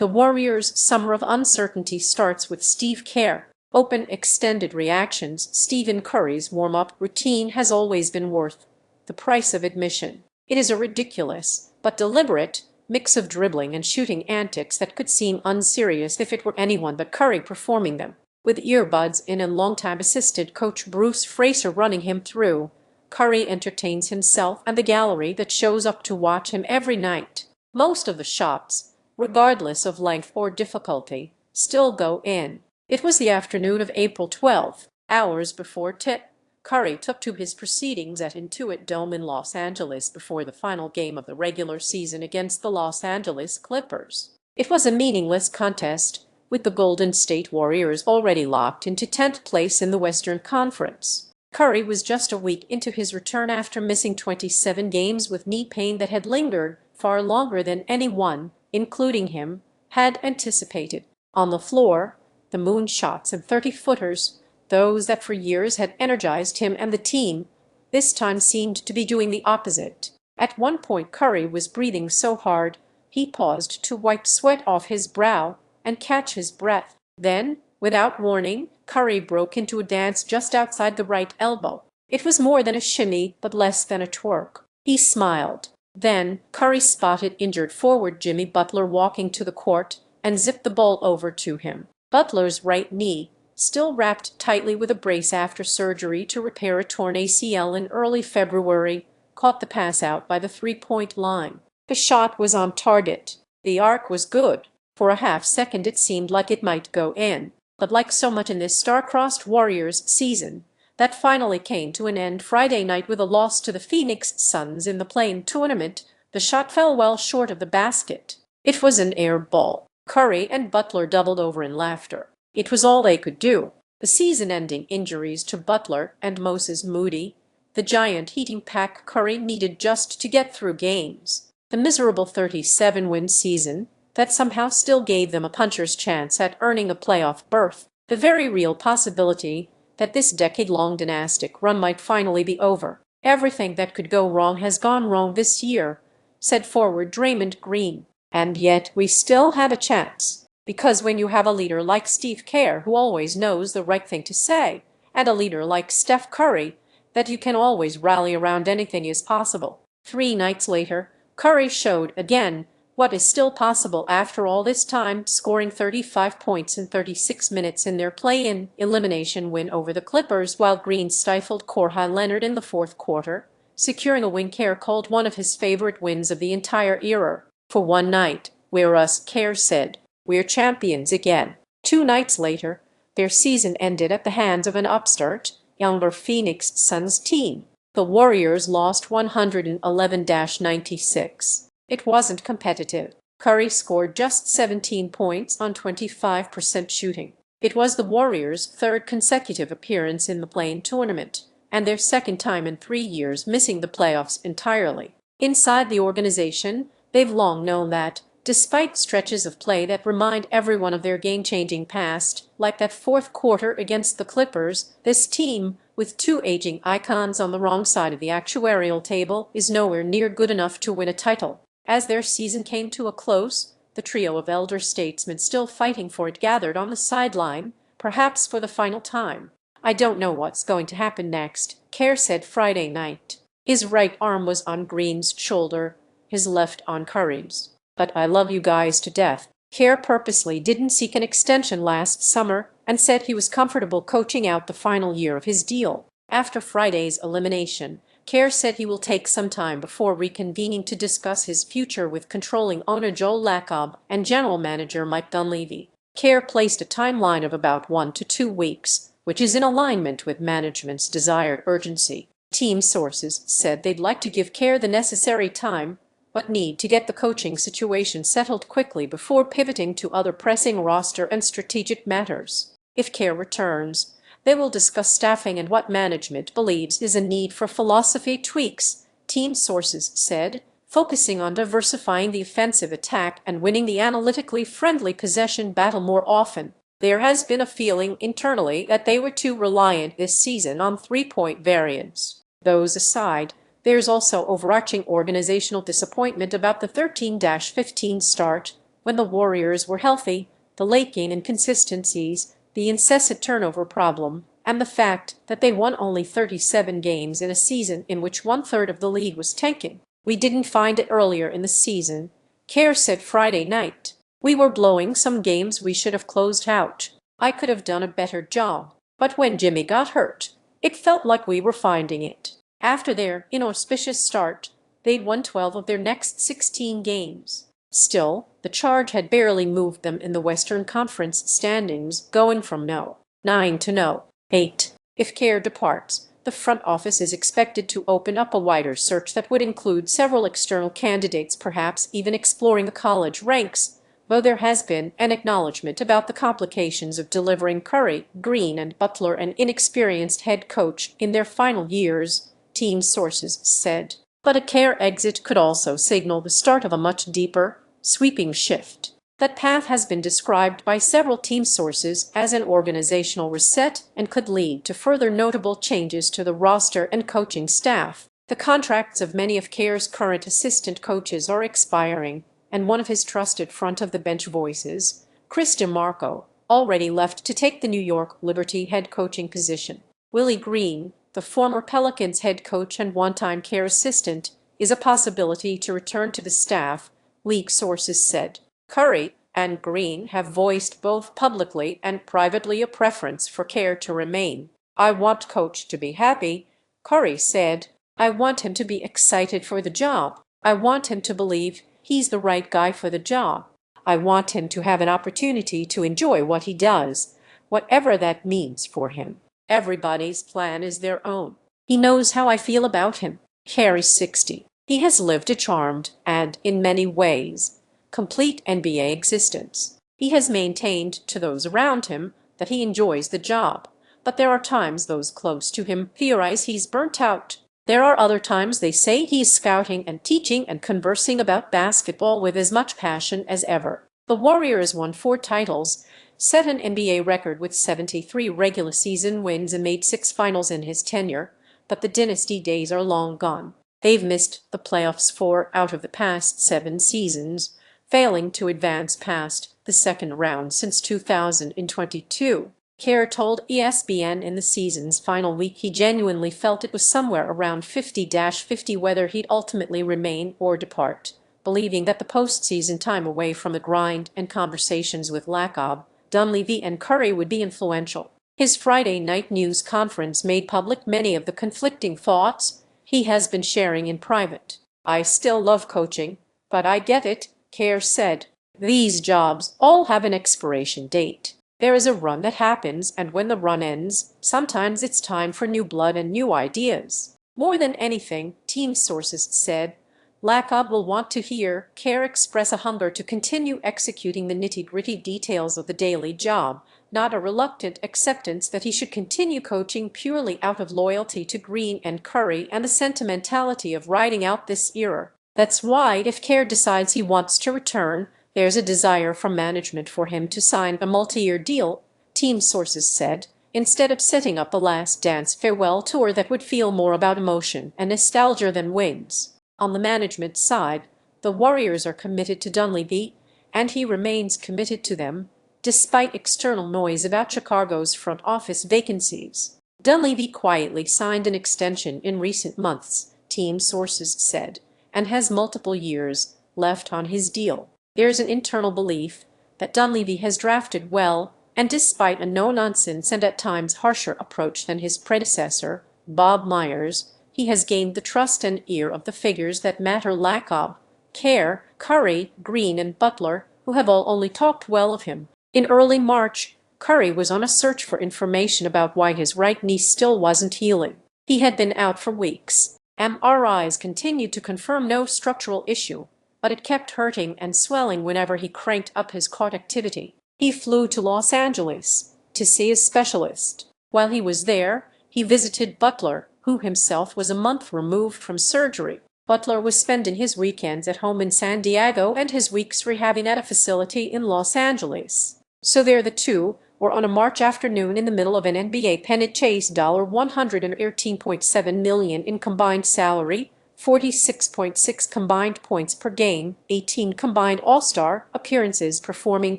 The Warriors' summer of uncertainty starts with Steve Kerr. Open extended reactions. Stephen Curry's warm-up routine has always been worth the price of admission. It is a ridiculous, but deliberate, mix of dribbling and shooting antics that could seem unserious if it were anyone but Curry performing them. With earbuds in and longtime assistant coach Bruce Fraser running him through, Curry entertains himself and the gallery that shows up to watch him every night. Most of the shots, regardless of length or difficulty, still go in. It was the afternoon of April 12, hours before tip. Curry took to his proceedings at Intuit Dome in Los Angeles before the final game of the regular season against the Los Angeles Clippers. It was a meaningless contest, with the Golden State Warriors already locked into 10th place in the Western Conference. Curry was just a week into his return after missing 27 games with knee pain that had lingered far longer than anyone, including him, had anticipated. On the floor, the moonshots and 30-footers, those that for years had energized him and the team, this time seemed to be doing the opposite. At one point Curry was breathing so hard he paused to wipe sweat off his brow and catch his breath. Then, without warning, Curry broke into a dance just outside the right elbow. It was more than a shimmy, but less than a twerk. He smiled. Then, Curry spotted injured forward Jimmy Butler walking to the court and zipped the ball over to him. Butler's right knee, still wrapped tightly with a brace after surgery to repair a torn ACL in early February, caught the pass out by the three-point line. The shot was on target. The arc was good. For a half-second it seemed like it might go in. But like so much in this star-crossed Warriors season, that finally came to an end Friday night with a loss to the Phoenix Suns in the play-in tournament. The shot fell well short of the basket. It was an air ball. Curry and Butler doubled over in laughter. It was all they could do. The season-ending injuries to Butler and Moses Moody, the giant heating pack Curry needed just to get through games. The miserable 37-win season that somehow still gave them a puncher's chance at earning a playoff berth. The very real possibility that this decade-long dynastic run might finally be over. Everything that could go wrong has gone wrong this year, said forward Draymond Green. And yet we still had a chance. Because when you have a leader like Steve Kerr who always knows the right thing to say, and a leader like Steph Curry that you can always rally around, anything is possible. 3 nights later, Curry showed again what is still possible after all this time, scoring 35 points in 36 minutes in their play-in elimination win over the Clippers, while Green stifled Kawhi Leonard in the fourth quarter, securing a win Kerr called one of his favorite wins of the entire era. For one night, we're us, Kerr said. We're champions again. 2 nights later, their season ended at the hands of an upstart, younger Phoenix Suns team. The Warriors lost 111-96. It wasn't competitive. Curry scored just 17 points on 25% shooting. It was the Warriors' 3rd consecutive appearance in the play-in tournament, and their 2nd time in 3 years missing the playoffs entirely. Inside the organization, they've long known that, despite stretches of play that remind everyone of their game-changing past, like that fourth quarter against the Clippers, this team, with 2 aging icons on the wrong side of the actuarial table, is nowhere near good enough to win a title. As their season came to a close, the trio of elder statesmen still fighting for it gathered on the sideline, perhaps for the final time. I don't know what's going to happen next, Kerr said Friday night. His right arm was on Green's shoulder, his left on Curry's. But I love you guys to death. Kerr purposely didn't seek an extension last summer and said he was comfortable coaching out the final year of his deal. After Friday's elimination, Kerr said he will take some time before reconvening to discuss his future with controlling owner Joel Lacob and general manager Mike Dunleavy. Kerr placed a timeline of about 1 to 2 weeks, which is in alignment with management's desired urgency. Team sources said they'd like to give Kerr the necessary time, but need to get the coaching situation settled quickly before pivoting to other pressing roster and strategic matters. If Kerr returns, they will discuss staffing and what management believes is a need for philosophy tweaks, team sources said, focusing on diversifying the offensive attack and winning the analytically friendly possession battle more often. There has been a feeling internally that they were too reliant this season on three-point variance. Those aside, there's also overarching organizational disappointment about the 13-15 start, when the Warriors were healthy, the late game inconsistencies, the incessant turnover problem, and the fact that they won only 37 games in a season in which one-third of the league was tanking. We didn't find it earlier in the season, Kerr said Friday night. We were blowing some games we should have closed out. I could have done a better job. But when Jimmy got hurt, it felt like we were finding it. After their inauspicious start, they'd won 12 of their next 16 games. Still, the charge had barely moved them in the Western Conference standings, going from no. 9 to no. 8. If Kerr departs, the front office is expected to open up a wider search that would include several external candidates, perhaps even exploring the college ranks, though there has been an acknowledgement about the complications of delivering Curry, Green, and Butler, an inexperienced head coach, in their final years, team sources said. But a Kerr exit could also signal the start of a much deeper, sweeping shift. That path has been described by several team sources as an organizational reset and could lead to further notable changes to the roster and coaching staff. The contracts of many of Kerr's current assistant coaches are expiring, and one of his trusted front-of-the-bench voices, Chris DeMarco, already left to take the New York Liberty head coaching position. Willie Green, the former Pelicans head coach and one-time Kerr assistant, is a possibility to return to the staff, league sources said. Curry and Green have voiced both publicly and privately a preference for Kerr to remain. I want Coach to be happy, Curry said. I want him to be excited for the job. I want him to believe he's the right guy for the job. I want him to have an opportunity to enjoy what he does, whatever that means for him. Everybody's plan is their own. He knows how I feel about him. Kerry's 60. He has lived a charmed and, in many ways, complete NBA existence. He has maintained to those around him that he enjoys the job, but there are times those close to him theorize he's burnt out. There are other times they say he's scouting and teaching and conversing about basketball with as much passion as ever. The Warriors won 4 titles, set an NBA record with 73 regular season wins and made 6 finals in his tenure, but the dynasty days are long gone. They've missed the playoffs 4 out of the past 7 seasons, failing to advance past the second round since 2022. Kerr told ESPN in the season's final week he genuinely felt it was somewhere around 50-50 whether he'd ultimately remain or depart, believing that the postseason time away from the grind and conversations with Lacob, Dunleavy, and Curry would be influential. His Friday night news conference made public many of the conflicting thoughts he has been sharing in private. I still love coaching, but I get it, Kerr said. These jobs all have an expiration date. There is a run that happens, and when the run ends, sometimes it's time for new blood and new ideas. More than anything, team sources said, Lacob will want to hear Kerr express a hunger to continue executing the nitty-gritty details of the daily job, not a reluctant acceptance that he should continue coaching purely out of loyalty to Green and Curry and the sentimentality of riding out this era. That's why, if Kerr decides he wants to return, there's a desire from management for him to sign a multi-year deal, team sources said, instead of setting up a last dance farewell tour that would feel more about emotion and nostalgia than wins. On the management side, the Warriors are committed to Dunleavy, and he remains committed to them, despite external noise about Chicago's front office vacancies. Dunleavy quietly signed an extension in recent months, team sources said, and has multiple years left on his deal. There's an internal belief that Dunleavy has drafted well, and despite a no-nonsense and at times harsher approach than his predecessor, Bob Myers, he has gained the trust and ear of the figures that matter: Lacob, Kerr, Curry, Green, and Butler, who have all only talked well of him. In early March, Curry was on a search for information about why his right knee still wasn't healing. He had been out for weeks. MRIs continued to confirm no structural issue, but it kept hurting and swelling whenever he cranked up his court activity. He flew to Los Angeles to see a specialist. While he was there, he visited Butler, who himself was a month removed from surgery. Butler was spending his weekends at home in San Diego and his weeks rehabbing at a facility in Los Angeles. So there the two were on a March afternoon in the middle of an NBA pennant chase. $113.7 million in combined salary, 46.6 combined points per game, 18 combined All-Star appearances performing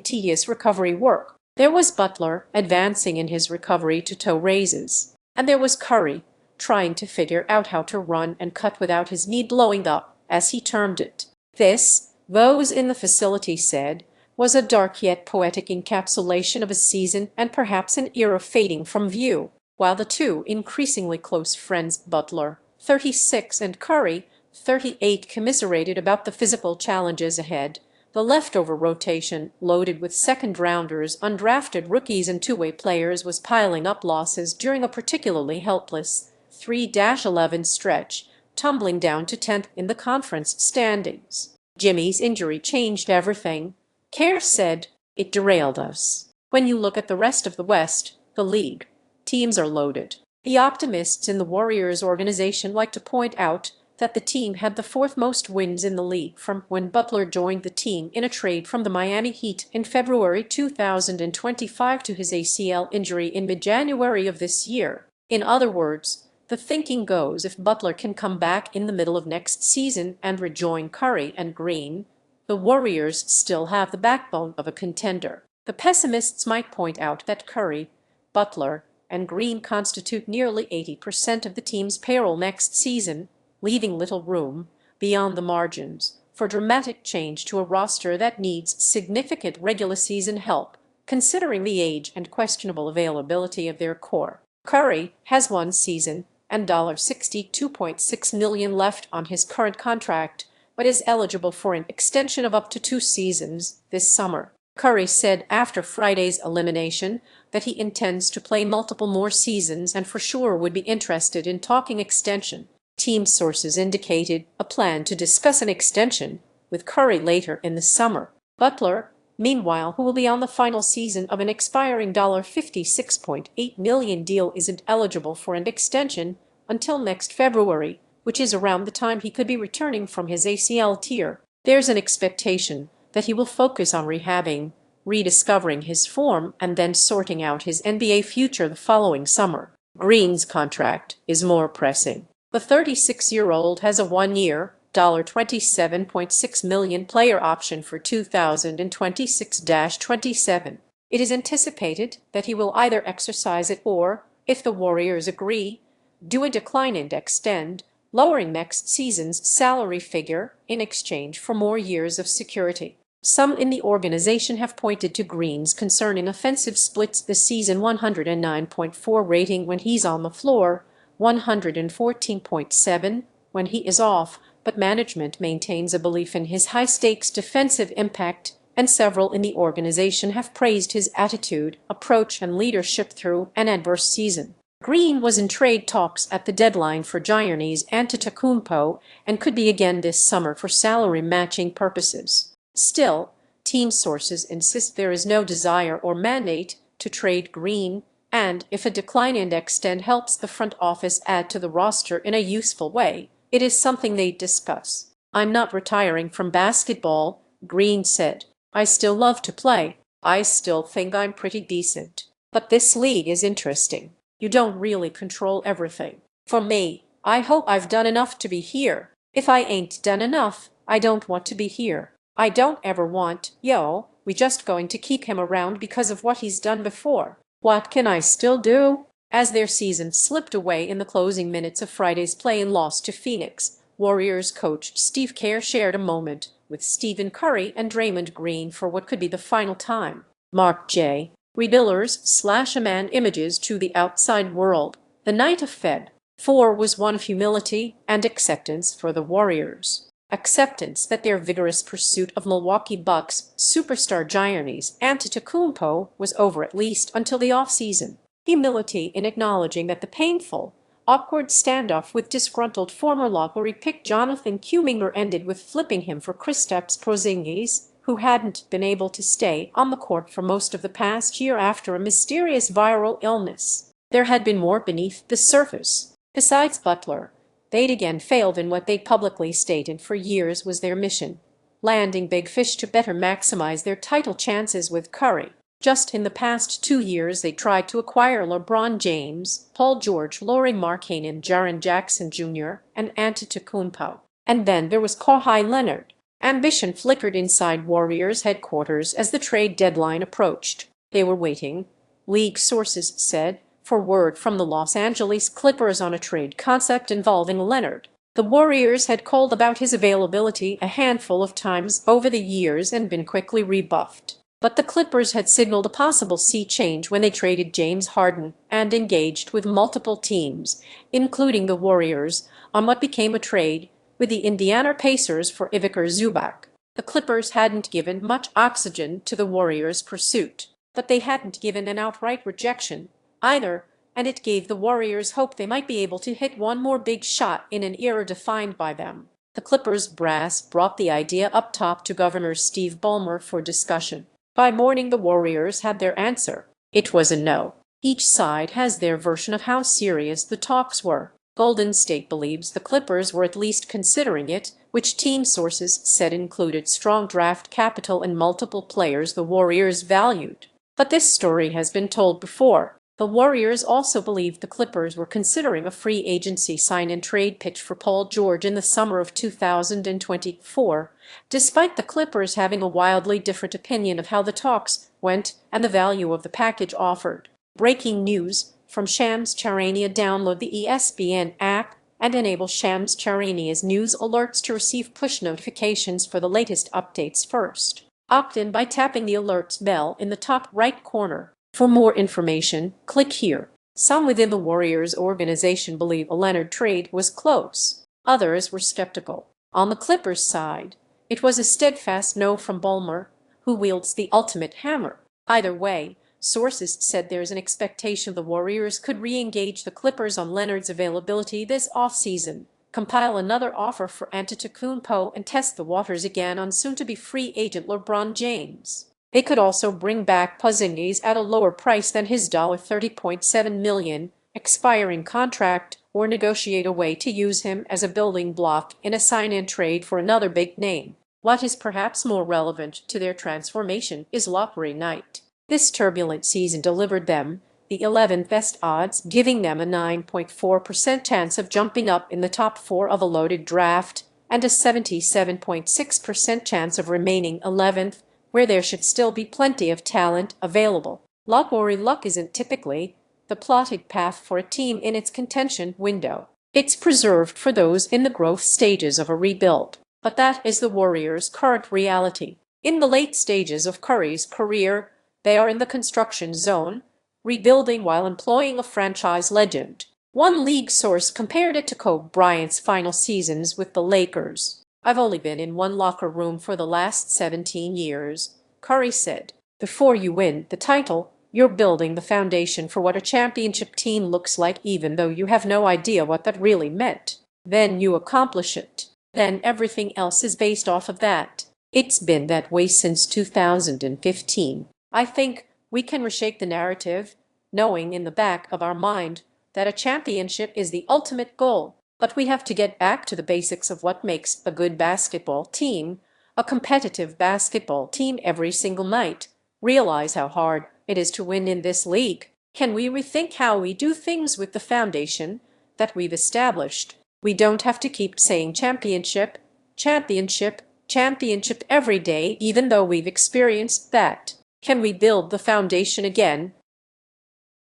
tedious recovery work. There was Butler advancing in his recovery to toe raises. And there was Curry trying to figure out how to run and cut without his knee blowing up, as he termed it. This, those in the facility said, was a dark yet poetic encapsulation of a season and perhaps an era fading from view, while the two increasingly close friends Butler, 36, and Curry, 38, commiserated about the physical challenges ahead. The leftover rotation, loaded with second-rounders, undrafted rookies, and two-way players, was piling up losses during a particularly helpless 3-11 stretch, tumbling down to 10th in the conference standings. Jimmy's injury changed everything. Kerr said, "It derailed us. When you look at the rest of the West, the league, teams are loaded." The optimists in the Warriors organization like to point out that the team had the fourth most wins in the league from when Butler joined the team in a trade from the Miami Heat in February 2025 to his ACL injury in mid-January of this year. In other words, the thinking goes if Butler can come back in the middle of next season and rejoin Curry and Green, the Warriors still have the backbone of a contender. The pessimists might point out that Curry, Butler, and Green constitute nearly 80% of the team's payroll next season, leaving little room, beyond the margins, for dramatic change to a roster that needs significant regular season help, considering the age and questionable availability of their core. Curry has one season and $62.6 million left on his current contract, but is eligible for an extension of up to 2 seasons this summer. Curry said after Friday's elimination that he intends to play multiple more seasons and for sure would be interested in talking extension. Team sources indicated a plan to discuss an extension with Curry later in the summer. Butler, meanwhile, who will be on the final season of an expiring $56.8 million deal, isn't eligible for an extension until next February, which is around the time he could be returning from his ACL tear. There's an expectation that he will focus on rehabbing, rediscovering his form, and then sorting out his NBA future the following summer. Green's contract is more pressing. The 36-year-old has a 1-year, $27.6 million player option for 2026-27. It is anticipated that he will either exercise it or, if the Warriors agree, do a decline and extend, lowering next season's salary figure in exchange for more years of security. Some in the organization have pointed to Green's concerning offensive splits this season: 109.4 rating when he's on the floor, 114.7 when he is off, but management maintains a belief in his high-stakes defensive impact, and several in the organization have praised his attitude, approach, and leadership through an adverse season. Green was in trade talks at the deadline for Giannis Antetokounmpo and could be again this summer for salary matching purposes. Still, team sources insist there is no desire or mandate to trade Green, and if a decline and extend helps the front office add to the roster in a useful way, it is something they'd discuss. "I'm not retiring from basketball," Green said. "I still love to play. I still think I'm pretty decent. But this league is interesting. You don't really control everything. For me, I hope I've done enough to be here. If I ain't done enough, I don't want to be here. I don't ever want, we just going to keep him around because of what he's done before. What can I still do?" As their season slipped away in the closing minutes of Friday's play-in loss to Phoenix, Warriors coach Steve Kerr shared a moment with Stephen Curry and Draymond Green for what could be the final time. Mark J. Rebuilders/a-man images to the outside world. The night of Feb. 4 was one of humility and acceptance for the Warriors. Acceptance that their vigorous pursuit of Milwaukee Bucks superstar Giannis Antetokounmpo was over at least until the offseason. Humility in acknowledging that the painful, awkward standoff with disgruntled former lottery pick Jonathan Kuminga ended with flipping him for Kristaps Porzingis, who hadn't been able to stay on the court for most of the past year after a mysterious viral illness. There had been more beneath the surface. Besides Butler, they'd again failed in what they'd publicly stated for years was their mission: landing big fish to better maximize their title chances with Curry. Just in the past 2 years, they tried to acquire LeBron James, Paul George, Lauri Markkanen, Jaren Jackson Jr., and Antetokounmpo. And then there was Kawhi Leonard. Ambition flickered inside Warriors headquarters as the trade deadline approached. They were waiting, league sources said, for word from the Los Angeles Clippers on a trade concept involving Leonard. The Warriors had called about his availability a handful of times over the years and been quickly rebuffed. But the Clippers had signaled a possible sea change when they traded James Harden and engaged with multiple teams, including the Warriors, on what became a trade with the Indiana Pacers for Ivica Zubac. The Clippers hadn't given much oxygen to the Warriors' pursuit, but they hadn't given an outright rejection either, and it gave the Warriors hope they might be able to hit one more big shot in an era defined by them. The Clippers brass brought the idea up top to Governor Steve Ballmer for discussion. By morning, the Warriors had their answer. It was a no. Each side has their version of how serious the talks were. Golden State believes the Clippers were at least considering it, which team sources said included strong draft capital and multiple players the Warriors valued. But this story has been told before. The Warriors also believed the Clippers were considering a free agency sign-and-trade pitch for Paul George in the summer of 2024, despite the Clippers having a wildly different opinion of how the talks went and the value of the package offered. Breaking news from Shams Charania: download the ESPN app and enable Shams Charania's news alerts to receive push notifications for the latest updates first. Opt in by tapping the alerts bell in the top right corner. For more information, click here. Some within the Warriors organization believe a Leonard trade was close. Others were skeptical. On the Clippers' side, it was a steadfast no from Ballmer, who wields the ultimate hammer. Either way, sources said there's an expectation the Warriors could re-engage the Clippers on Leonard's availability this offseason, compile another offer for Antetokounmpo, and test the waters again on soon-to-be free agent LeBron James. They could also bring back Porzingis at a lower price than his $30.7 million expiring contract, or negotiate a way to use him as a building block in a sign-and trade for another big name. What is perhaps more relevant to their transformation is lottery night. This turbulent season delivered them the 11th best odds, giving them a 9.4% chance of jumping up in the top 4 of a loaded draft and a 77.6% chance of remaining 11th, where there should still be plenty of talent available. Lottery luck isn't typically the plotted path for a team in its contention window. It's preserved for those in the growth stages of a rebuild. But that is the Warriors' current reality. In the late stages of Curry's career, they are in the construction zone, rebuilding while employing a franchise legend. One league source compared it to Kobe Bryant's final seasons with the Lakers. "I've only been in one locker room for the last 17 years, Curry said. "Before you win the title, you're building the foundation for what a championship team looks like, even though you have no idea what that really meant. Then you accomplish it. Then everything else is based off of that. It's been that way since 2015. I think we can reshake the narrative, knowing in the back of our mind that a championship is the ultimate goal. But we have to get back to the basics of what makes a good basketball team, a competitive basketball team every single night. Realize how hard it is to win in this league. Can we rethink how we do things with the foundation that we've established? We don't have to keep saying championship, championship, championship every day, even though we've experienced that. Can we build the foundation again